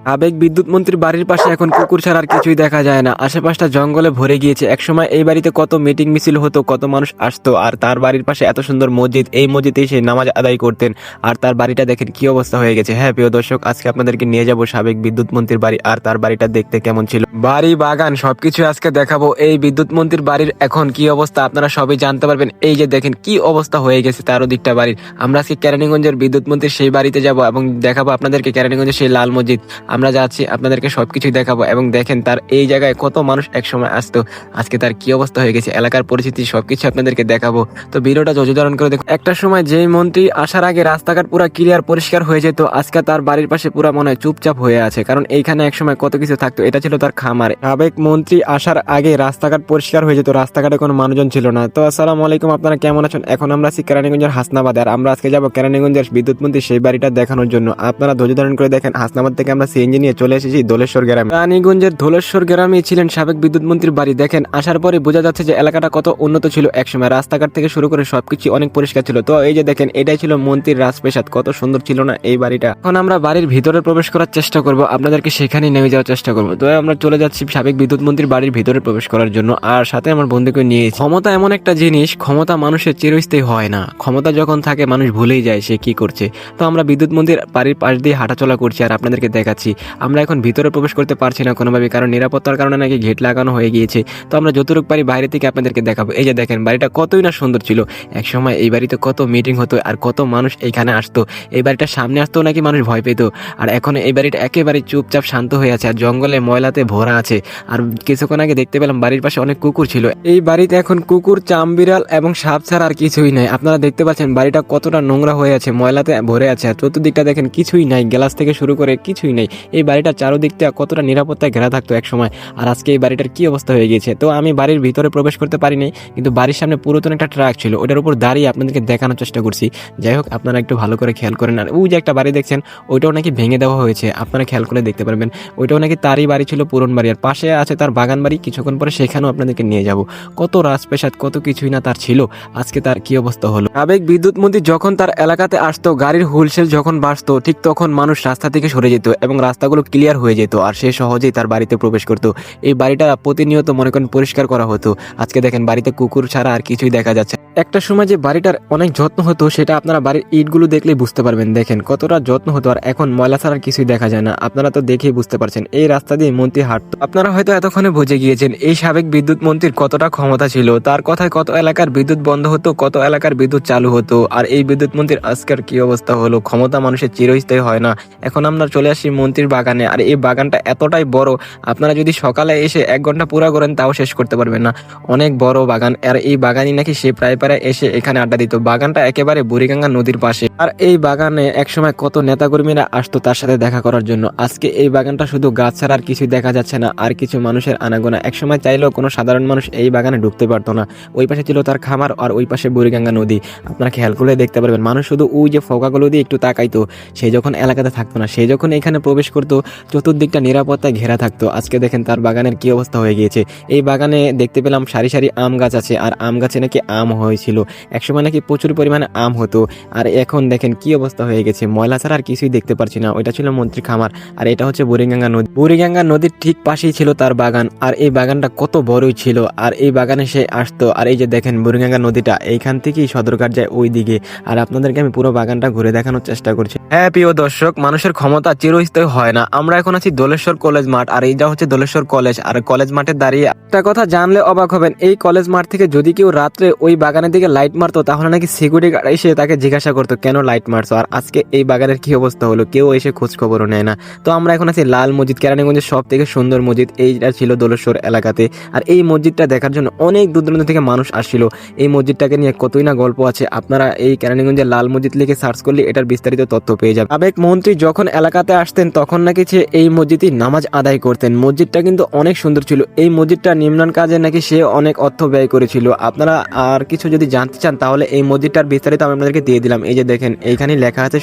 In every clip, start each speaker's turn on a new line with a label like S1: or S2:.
S1: সাবেক বিদ্যুৎ মন্ত্রীর বাড়ির পাশে এখন কুকুর ছাড়া আর কিছুই দেখা যায় না। আশেপাশটা জঙ্গলে ভরে গিয়েছে। একসময় এই বাড়িতে কত মিটিং মিছিল হতো, কত মানুষ আসতো, আর তার বাড়ির পাশে এত সুন্দর মসজিদ, এই মসজিদে এসে নামাজ আদায় করতেন। আর তার বাড়িটা দেখেন কি অবস্থা হয়ে গেছে। হ্যাঁ প্রিয় দর্শক, আজকে আপনাদেরকে নিয়ে যাব সাবেক বিদ্যুৎ মন্ত্রীর বাড়ি, আর তার বাড়িটা দেখতে কেমন ছিল, বাড়ি বাগান সবকিছু আজকে দেখাবো। এই বিদ্যুৎ মন্ত্রীর বাড়ির এখন কি অবস্থা আপনারা সবই জানতে পারবেন। এই যে দেখেন কি অবস্থা হয়ে গেছে তারও দিকটা বাড়ির। আমরা আজকে কেরানীগঞ্জের বিদ্যুৎ মন্ত্রীর সেই বাড়িতে যাব এবং দেখাবো আপনাদেরকে কেরানীগঞ্জের সেই লাল মসজিদ। আমরা যাচ্ছি, আপনাদেরকে সবকিছুই দেখাবো এবং দেখেন তার এই জায়গায় কত মানুষ একসময় আসতো, আজকে তার কি অবস্থা হয়ে গেছে, এলাকার পরিস্থিতি সবকিছু আপনাদেরকে দেখাবো। তো ভিডিওটা ধৈর্য ধারণ করে দেখুন। একটা সময় যেই মন্ত্রী আসার আগে রাস্তাঘাট পুরো ক্লিয়ার পরিষ্কার হয়ে যেত, আজকে তার বাড়ির পাশে পুরো মনে হয় চুপচাপ হয়ে আছে, কারণ এইখানে একসময় কত কিছু থাকতো। এটা ছিল তার খামার। সাবেক মন্ত্রী আসার আগে রাস্তাঘাট পরিষ্কার হয়ে যেত, রাস্তাঘাটে কোনো মানুষজন ছিল না। তো আসসালামু আলাইকুম, আপনারা কেমন আছেন? এখন আমরা আছি কেরানীগঞ্জের হাসনাবাদে, আর আমরা আজকে যাবো কেরানীগঞ্জের বিদ্যুৎ মন্ত্রী সেই বাড়িটা দেখানোর জন্য। আপনারা ধৈর্য ধারণ করে দেখেন। হাসনাবাদ থেকে আমরা সিএনজি নিয়ে চলে এসেছি দোলেশ্বর গ্রামে। রানীগঞ্জের দোলেশ্বর গ্রামে ছিলেন সাবেক বিদ্যুৎ মন্ত্রীর বাড়ি। দেখেন আসার পরে বোঝা যাচ্ছে যে এলাকাটা কত উন্নত ছিল একসময়, রাস্তাঘাট থেকে শুরু করে সবকিছু অনেক পরিষ্কার ছিল। তো এই যে দেখেন এটাই ছিল মন্ত্রীর রাজপ্রাসাদ, কত সুন্দর ছিল না এই বাড়িটা। এখন আমরা বাড়ির ভিতরে প্রবেশ করার চেষ্টা করব, আপনাদেরকে সেখানে নেমে যাওয়ার চেষ্টা করবো। তো আমরা চলে যাচ্ছি সাবেক বিদ্যুৎ মন্ত্রীর বাড়ির ভিতরে প্রবেশ করার জন্য, আর সাথে আমার বন্ধুকে নিয়ে। ক্ষমতা এমন একটা জিনিস, ক্ষমতা মানুষের চিরস্থায়ী হয় না। ক্ষমতা যখন থাকে মানুষ ভুলেই যায় সে কি করছে। তো আমরা বিদ্যুৎ মন্ত্রীর বাড়ির পাশ দিয়ে হাঁটাচলা করছি আর আপনাদেরকে দেখাচ্ছি। আমরা এখন ভিতরে প্রবেশ করতে পারছি না কোনোভাবে, কারণ নিরাপত্তার কারণে নাকি গেট লাগানো হয়ে গিয়েছে। তো আমরা যতটুকু পারি বাইরে থেকে আপনাদেরকে দেখাবো। এই যে দেখেন বাড়িটা কতই না সুন্দর ছিল। একসময় এই বাড়িতে কত মিটিং হতো আর কত মানুষ এইখানে আসতো। এই বাড়িটার সামনে আসতেও নাকি মানুষ ভয় পেত, আর এখন এই বাড়িটা একেবারে চুপচাপ শান্ত হয়ে আছে, আর জঙ্গলে ময়লাতে ভরা আছে। আর কিছুক্ষণ আগে দেখতে পেলাম বাড়ির পাশে অনেক কুকুর ছিল। এই বাড়িতে এখন কুকুর, চামবিড়াল এবং সাপ ছাড়া আর কিছুই নাই। আপনারা দেখতে পাচ্ছেন বাড়িটা কতটা নোংরা হয়ে আছে, ময়লাতে ভরে আছে। আর চতুর্দিকটা দেখেন কিছুই নাই, গ্লাস থেকে শুরু করে কিছুই নেই। এই বাড়িটা চারদিকটা কতটা নিরাপত্তায় ঘেরা থাকতো এক সময়, আর আজকে এই বাড়িটার কি অবস্থা হয়ে গিয়েছে। তো আমি বাড়ির ভিতরে প্রবেশ করতে পারিনি, কিন্তু বাড়ির সামনে পুরাতন একটা ট্রাক ছিল, ওটার উপর দাঁড়িয়ে আপনাদেরকে দেখানোর চেষ্টা করছি। যাই হোক, আপনারা একটু ভালো করে খেয়াল করেন। আর ওই যে একটা বাড়ি দেখছেন, ওইটাও নাকি ভেঙে দেওয়া হয়েছে, আপনারা খেয়াল করে দেখতে পারবেন। ওইটাও নাকি তারই বাড়ি ছিল, পুরন বাড়ি। আর পাশে আছে তার বাগান বাড়ি, কিছুক্ষণ পরে সেখানেও আপনাদেরকে নিয়ে যাব। কত রাজপ্রাসাদ, কত কিছুই না তার ছিল, আজকে তার কি অবস্থা হলো। সাবেক বিদ্যুৎ মন্ত্রী যখন তার এলাকাতে আসতো, গাড়ির হুলসেল যখন বাড়তো, ঠিক তখন মানুষ রাস্তা থেকে সরে যেত এবং রাস্তাগুলো ক্লিয়ার হয়ে যেত, আর সে সহজেই তার বাড়িতে প্রবেশ করতো। এই বাড়িটা প্রতিনিয়ত মনে করেন পরিষ্কার করা হতো। আজকে দেখেন বাড়িতে কুকুর ছাড়া আর কিছুই দেখা যাচ্ছে। একটা সময় যে বাড়িটার অনেক যত্ন হতো, সেটা আপনারা বাড়ির ইটগুলো দেখলেই বুঝতে পারবেন। দেখেন কতটা যত্ন হতো, আর এখন ময়লা ছাড়া আর কিছুই দেখা যায় না। আপনারা তো দেখেই বুঝতে পারছেন এই রাস্তা দিয়ে মন্ত্রী হাঁটতো। আপনারা হয়তো এতক্ষণে বুঝে গিয়েছেন এই সাবেক বিদ্যুৎ মন্ত্রীর কতটা ক্ষমতা ছিল। তার কথায় কত এলাকার বিদ্যুৎ বন্ধ হতো, কত এলাকার বিদ্যুৎ চালু হতো। আর এই বিদ্যুৎ মন্ত্রীর আজকের কি অবস্থা হলো। ক্ষমতা মানুষের চিরস্থায়ী হয় না। এখন আমরা চলে আসি মন্ত্রীর বাগানে, আর এই বাগানটা এতটাই বড়, আপনারা যদি সকালে এসে 1 ঘন্টা পুরা করেন তাও শেষ করতে পারবেন না। অনেক বড় বাগান, আর এই বাগানই নাকি সে প্রায় এসে এখানে আড্ডা দিত। বাগানটা একেবারে বুড়িগঙ্গা নদীর পাশে, আর এই বাগানে একসময় কত নেতাকর্মীরা আসতো তার সাথে দেখা করার জন্য। আজকে এই বাগানটা শুধু গাছ ছাড়া আর কিছুই দেখা যাচ্ছে না, আর কিছু মানুষের আনাগোনা। একসময় চাইলেও কোনো সাধারণ মানুষ এই বাগানে ঢুকতে পারতো না। ওই পাশে ছিল তার খামার, আর ওই পাশে বুড়িগঙ্গা নদী। আপনারা খেয়াল করে দেখতে পারবেন, মানুষ শুধু ওই যে ফোকাগুলো দিয়ে একটু তাকাইতো। সে যখন এলাকাতে থাকতো না, সে যখন এখানে প্রবেশ করতো, চতুর্দিকটা নিরাপত্তায় ঘেরা থাকতো। আজকে দেখেন তার বাগানের কি অবস্থা হয়ে গিয়েছে। এই বাগানে দেখতে পেলাম সারি সারি আম গাছ আছে, আর আম গাছে নাকি আম হয়েছিল। একসময় নাকি প্রচুর পরিমাণে আম হতো, আর এখন দেখেন কি অবস্থা হয়ে গেছে। ময়লা ছাড়া আর কিছুই দেখতে পারছি না। ওইটা ছিল মন্ত্রী খামার, আর এটা হচ্ছে বুড়িগঙ্গা নদী। বুড়িগঙ্গা নদীর ঠিক পাশেই ছিল তার বাগান, আর এই বাগানটা কত বড়ই ছিল। আর এই বাগানে সে আসতো। আর এই যে দেখেন বুড়িগঙ্গা নদীটা এইখান থেকেই সদরঘাট যায় ওই দিকে, আর আপনাদেরকে আমি পুরো বাগানটা ঘুরে দেখানোর চেষ্টা করছি। হ্যাঁ প্রিয় দর্শক, মানুষের ক্ষমতা চিরস্থায়ী হয় না। আমরা এখন আছি দোলেশ্বর কলেজ মাঠ, আর এইটা হচ্ছে দোলেশ্বর কলেজ। আর কলেজ মাঠে দাঁড়িয়ে একটা কথা জানলে অবাক হবেন, এই কলেজ মাঠ থেকে যদি কেউ রাত্রে ওই বাগানের দিকে লাইট মারতো, তাহলে নাকি সিকিউরিটি গার্ড এসে তাকে জিজ্ঞাসা করতো কেন লাইট মারছো। আর আজকে এই বাগানের কি অবস্থা হলো, কেউ এসে খোঁজ খবরও নেয় না। তো আমরা এখন আছি লাল মসজিদ, কেরানীগঞ্জের সব থেকে সুন্দর মসজিদ এইটা ছিল দোলেশ্বর এলাকাতে। আর এই মসজিদটা দেখার জন্য অনেক দূর দূরান্ত থেকে মানুষ আসছিল। এই মসজিদটাকে নিয়ে কতই না গল্প আছে। আপনারা এই কেরানীগঞ্জের লাল মসজিদ লিখে সার্চ করলে এটার বিস্তারিত তথ্য পেয়ে যাবেন। সাবেক মন্ত্রী যখন এলাকাতে আসতেন, তখন নাকি সে এই মসজিদে নামাজ আদায় করতেন। মসজিদটা কিন্তু অনেক সুন্দর ছিল। এই মসজিদটা নির্মাণ কাজে নাকি সে অনেক অর্থ ব্যয় করেছিল। আপনারা আর কিছু যদি জানতে চান তাহলে এই মসজিদটার বিস্তারিত আমি আপনাদেরকে দিয়ে দিলাম। এই যে দেখেন এইখানে লেখা আছে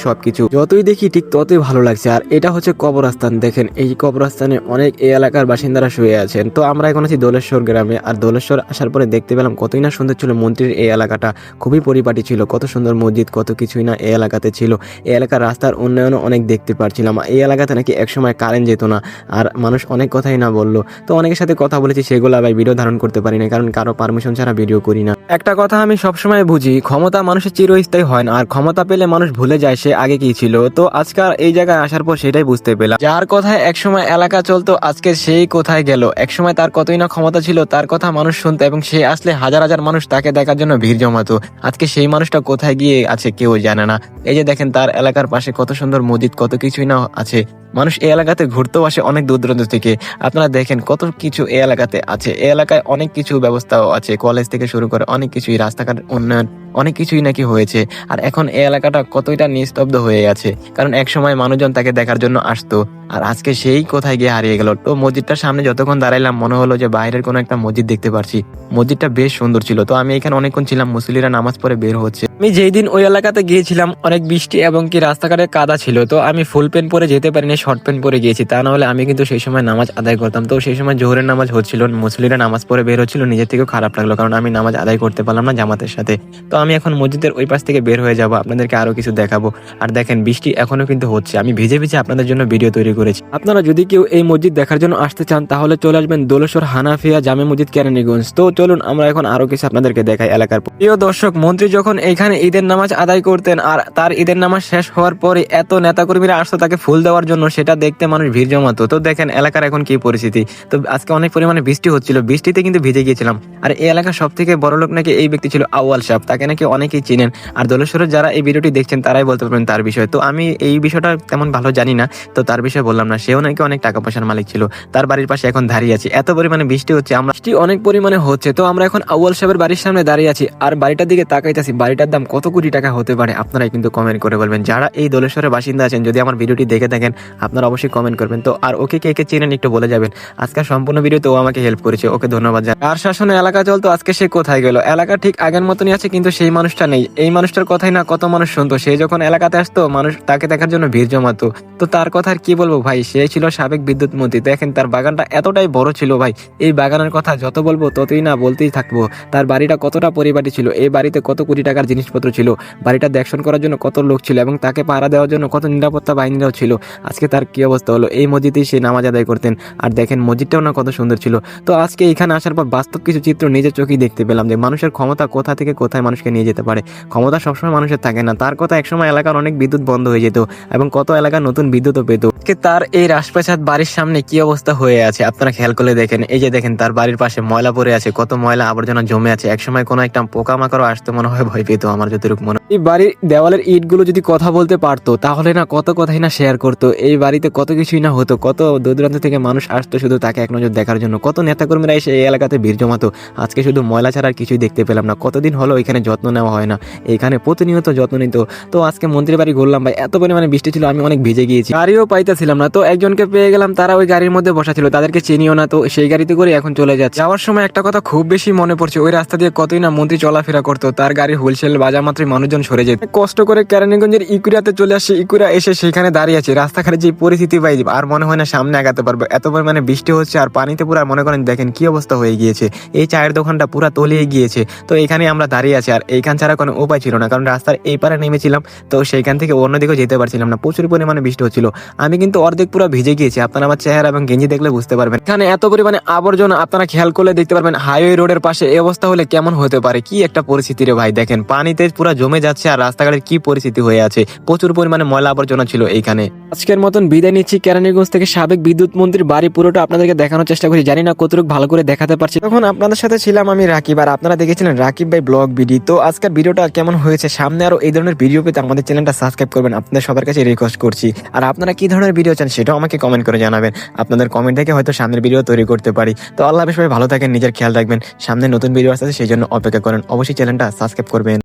S1: সবকিছু, যতই দেখি ঠিক ততই ভালো লাগছে। আর এটা হচ্ছে কবরস্থান, দেখেন এই কবরস্থানে অনেক এই এলাকার বাসিন্দারা শুয়ে আছেন। তো আমরা এখন আছি দোলেশ্বর গ্রামে, আর দোলেশ্বর আসার পরে দেখতে পেলাম কতই না সুন্দর ছিল মন্দিরের এই এলাকাটা, খুবই পরিপাটি ছিল, কত সুন্দর মসজিদ, কত কিছুই না এই এলাকাতে ছিল। এই এলাকার রাস্তার উন্নয়নও অনেক দেখতে পাচ্ছিলাম। এই এলাকাতে নাকি একসময় কারেন্ট যেত না, আর মানুষ অনেক কথাই না বললো। তো অনেকের সাথে কথা বলেছি, সেগুলো আবার ভিডিও ধারণ করতে পারি না, কারণ কারো পারমিশন ছাড়া ভিডিও করি না। একটা কথা আমি সবসময় বুঝি, ক্ষমতা মানুষের চিরস্থায়ী হয় না, আর ক্ষমতা পেলে মানুষ ভুলে যায় সে আগে কি ছিল। তো আজকাল এই জায়গায় আসার পর সেটাই বুঝতে পেলাম, যার কথায় একসময় এলাকা চলতো আজকে সেই কোথায় গেল। একসময় তার কতই না ক্ষমতা ছিল, তার কথা মানুষ শুনতো এবং সে আসলে হাজার হাজার মানুষ তাকে দেখার জন্য ভিড় জমাতো। আজকে সেই মানুষটা কোথায় গিয়ে আছে কেউ জানে না। এই যে দেখেন তার এলাকার পাশে কত সুন্দর মসজিদ, কত কিছুই না আছে। মানুষ এই এলাকাতে ঘুরতেও আসে অনেক দূর দূরান্ত থেকে। আপনারা দেখেন কত কিছু এই এলাকাতে আছে। এই এলাকায় অনেক কিছু ব্যবস্থাও আছে, কলেজ থেকে শুরু করে অনেক কিছুই, রাস্তাঘাট উন্নয়ন অনেক কিছুই নাকি হয়েছে। আর এখন এই এলাকাটা কতইটা নিস্তব্ধ হয়ে আছে, কারণ এক সময় মানুষজন তাকে দেখার জন্য আসতো, আর আজকে সেই কোথায় গিয়ে হারিয়ে গেল। তো মসজিদটার সামনে যতক্ষণ দাঁড়াইলাম মনে হলো যে বাইরের কোনো একটা মসজিদ দেখতে পারছি। মসজিদটা বেশ সুন্দর ছিল। তো আমি এখানে অনেকক্ষণ ছিলাম, মুসলিরা নামাজ পড়ে বের হচ্ছে। আমি যেই দিন ওই এলাকাতে গিয়েছিলাম অনেক বৃষ্টি এবং কি রাস্তাঘাটে কাদা ছিল, তো আমি ফুল প্যান্ট পরে যেতে পারিনি, শর্ট প্যান্ট পরে গিয়েছি। তা না হলে আমি কিন্তু সেই সময় নামাজ আদায় করতাম। তো সেই সময় জোহরের নামাজ হচ্ছিল, মুসলিরা নামাজ পড়ে বের হচ্ছিল, নিজের থেকেও খারাপ লাগলো, কারণ আমি নামাজ আদায় করতে পারলাম না জামাতের সাথে। তো আমি এখন মসজিদের ওই পাশ থেকে বের হয়ে যাবো, আপনাদেরকে আরো কিছু দেখাবো। আর দেখেন বৃষ্টি এখনো কিন্তু হচ্ছে, আমি ভিজে ভিজে আপনাদের জন্য ভিডিও তৈরি করেছি। আপনারা যদি কেউ এই মসজিদ দেখার জন্য আসতে চান তাহলে চলে আসবেন দোলেশ্বর হানাফিয়া জামে মসজিদ কেরানীগঞ্জ। তো চলুন আমরা এখন আরো কিছু আপনাদেরকে দেখাই এলাকার। প্রিয় দর্শক, মন্ত্রী যখন এইখানে ঈদের নামাজ আদায় করতেন আর তার ঈদের নামাজ শেষ হওয়ার পরে এত নেতাকর্মীরা আসতো তাকে ফুল দেওয়ার জন্য, সেটা দেখতে মানুষ ভিড় জমাতো। তো দেখেন এলাকার এখন কি পরিস্থিতি। তো আজকে অনেক পরিমাণে বৃষ্টি হচ্ছিল, বৃষ্টিতে কিন্তু ভিজে গিয়েছিলাম। আর এই এলাকার সব থেকে বড় লোক নাকি এই ব্যক্তি ছিল আউয়াল সাহেব, তাকে নাকি অনেকেই চিনেন। আর দোলেশ্বরের যারা এই ভিডিওটি দেখছেন তারাই বলতে পারবেন তার বিষয়ে। তো আমি এই বিষয়টা তেমন ভালো জানি না, তো তার বিষয়ে বললাম না। সেও নাকি অনেক টাকা পয়সার মালিক ছিল। তার বাড়ির পাশে এখন দাঁড়িয়ে আছি, এত পরিমাণে বৃষ্টি হচ্ছে, আমরা বৃষ্টি অনেক পরিমাণে হচ্ছে। তো আমরা এখন আউয়াল সাহেবের বাড়ির সামনে দাঁড়িয়ে আছি, আর বাড়িটার দিকে তাকাইতেছি। বাড়িটার দাম কত কোটি টাকা হতে পারে আপনারাই কিন্তু কমেন্ট করে বলবেন। যারা এই দোলেশ্বরের বাসিন্দা আছেন, যদি আমার ভিডিওটি দেখে থাকেন আপনারা অবশ্যই কমেন্ট করবেন। তো আর ওকে কে কে চেনেন একটু বলে যাবেন। আজকের সম্পূর্ণ ভিডিওতে ও আমাকে হেল্প করেছে, ওকে ধন্যবাদ। আর শাসনে এলাকা চলতো, আজকে সে কোথায় গেল। এলাকা ঠিক আগের মতনই আছে, কিন্তু সেই মানুষটা নেই। এই মানুষটার কথাই না কত মানুষ শুনতো। সে যখন এলাকাতে আসতো মানুষ তাকে দেখার জন্য ভিড় জমাতো। তো তার কথা আর কি বলবো ভাই, সে ছিল সাবেক বিদ্যুৎ মন্ত্রী। দেখেন তার বাগানটা এতটাই বড় ছিল ভাই, এই বাগানের কথা যত বলবো ততই না বলতেই থাকবো। তার বাড়িটা কতটা পরিপাটি ছিল, এই বাড়িতে কত কোটি টাকার জিনিসপত্র ছিল, বাড়িটা দেখশন করার জন্য কত লোক ছিল এবং তাকে পাহারা দেওয়ার জন্য কত নিরাপত্তা বাহিনীরাও ছিল। আজকে তার কি অবস্থা হলো, এই মসজিদেই সে নামাজ আদায় করতেন। আর দেখেন মসজিদটাও না কত সুন্দর ছিল। তো আজকে এখানে আসার পর বাস্তব কিছু চিত্র নিজের চোখেই দেখতে পেলাম, যে মানুষের ক্ষমতা কোথা থেকে কোথায় মানুষকে নিয়ে যেতে পারে। ক্ষমতা সবসময় মানুষের থাকে না। তার কথা একসময় এলাকার অনেক বিদ্যুৎ বন্ধ হয়ে যেত এবং কত এলাকা নতুন বিদ্যুৎও পেত। তার এই রাজপ্রাসাদ বাড়ির সামনে কি অবস্থা হয়ে আছে আপনারা খেয়াল করে দেখেন। এই যে দেখেন তার বাড়ির পাশে ময়লা পড়ে আছে, কত ময়লা আবর্জনা জমে আছে। একসময় কোনো একটা পোকামাকড় আসতে মনে হয় ভয় পেত, আমার যতটুকু মনে। এই বাড়ির দেওয়ালের ইটগুলো যদি কথা বলতে পারতো তাহলে না কত কথাই না শেয়ার করতো। এই বাড়িতে কত কিছুই না হতো, কত দূর দূরান্ত থেকে মানুষ আসতো শুধু তাকে এক নজর দেখার জন্য। কত নেতাকর্মীরা এসে এই এলাকাতে ভিড় জমাতো। আজকে শুধু ময়লা ছাড়া আর কিছুই দেখতে পেলাম না। কতদিন হলো এখানে যত্ন নেওয়া হয় না, এখানে প্রতিনিয়ত যত্ন নিত। তো আজকে মন্ত্রীর বাড়ি ঘুরলাম ভাই, এত পরিমাণে বৃষ্টি ছিল আমি অনেক ভিজে গিয়েছি, গাড়িও পাইতেছিলাম না। তো একজনকে পেয়ে গেলাম, তারা ওই গাড়ির মধ্যে বসা ছিল, তাদেরকে চিনিও না। তো সেই গাড়িতে করে এখন চলে যাচ্ছে। যাওয়ার সময় একটা কথা খুব বেশি মনে পড়ছে, ওই রাস্তা দিয়ে কতই না মন্ত্রী চলাফেরা করতো, তার গাড়ি হুইলসেল বাজা মাত্রই মানুষজন সরে যেত। কষ্ট করে কেরানীগঞ্জের ইকুরিয়াতে চলে আসছে, ইকুরিয়া এসে সেখানে দাঁড়িয়ে আছে। রাস্তাঘাটে যে পরিস্থিতি ভাই, আর মনে হয় না সামনে আগাতে পারবো, এত পরিমাণে বৃষ্টি হচ্ছে। আর পানিতে পুরো মনে করেন দেখেন কি অবস্থা হয়ে গিয়েছে। এই চায়ের দোকানটা পুরো তলিয়ে গিয়েছে। তো এখানে আমরা দাঁড়িয়ে আছি, আর এইখান ছাড়া কোনো উপায় ছিল না, কারণ রাস্তার এই পারে নেমেছিলাম, তো সেইখান থেকে অন্যদিকেও যেতে পারছিলাম না, প্রচুর পরিমাণে বৃষ্টি হচ্ছিল। আমি কিন্তু অর্ধেক পুরো ভিজে গিয়েছি, আপনারা আমার চেহারা এবং গেঞ্জি দেখলে বুঝতে পারবেন। এখানে এত পরিমাণে আবর্জনা আপনারা খেয়াল করলে দেখতে পারবেন। হাইওয়ে রোডের পাশে এই অবস্থা হলে কেমন হতে পারে, কি একটা পরিস্থিতি রে ভাই। দেখেন পানিতে পুরো জমে যাচ্ছে, আর রাস্তাঘাটের কি পরিস্থিতি হয়ে আছে, প্রচুর পরিমাণে ময়লা আবর্জনা ছিল এইখানে। আজকের মতন বিদায় নিচ্ছি কেরানীগঞ্জ থেকে। সাবেক বিদ্যুৎ মন্ত্রীর বাড়ি পুরোটা আপনাদেরকে দেখানোর চেষ্টা করি, জানি না কতটুকু ভালো করে দেখাতে পারছি। তখন আপনাদের সাথে ছিলাম আমি রাকিব, আর আপনারা দেখেছিলেন রাকিব ভাই ব্লগ ভিডিও। তো আজকের ভিডিওটা কেমন হয়েছে, সামনে আরো এই ধরনের ভিডিও পেতে আমাদের চ্যানেলটা সাবস্ক্রাইব করবেন, আপনাদের সবার কাছে রিকোয়েস্ট করছি। আর আপনারা কি ধরনের ভিডিও চান সেটাও আমাকে কমেন্ট করে জানাবেন। আপনাদের কমেন্ট দেখে হয়তো সামনের ভিডিও তৈরি করতে পারি। তো আল্লাহ হাফেজ, সবাই ভালো থাকেন, নিজের খেয়াল রাখবেন। সামনে নতুন ভিডিও আসছে, সেই জন্য অপেক্ষা করেন। অবশ্যই চ্যানেলটা সাবস্ক্রাইব করবেন।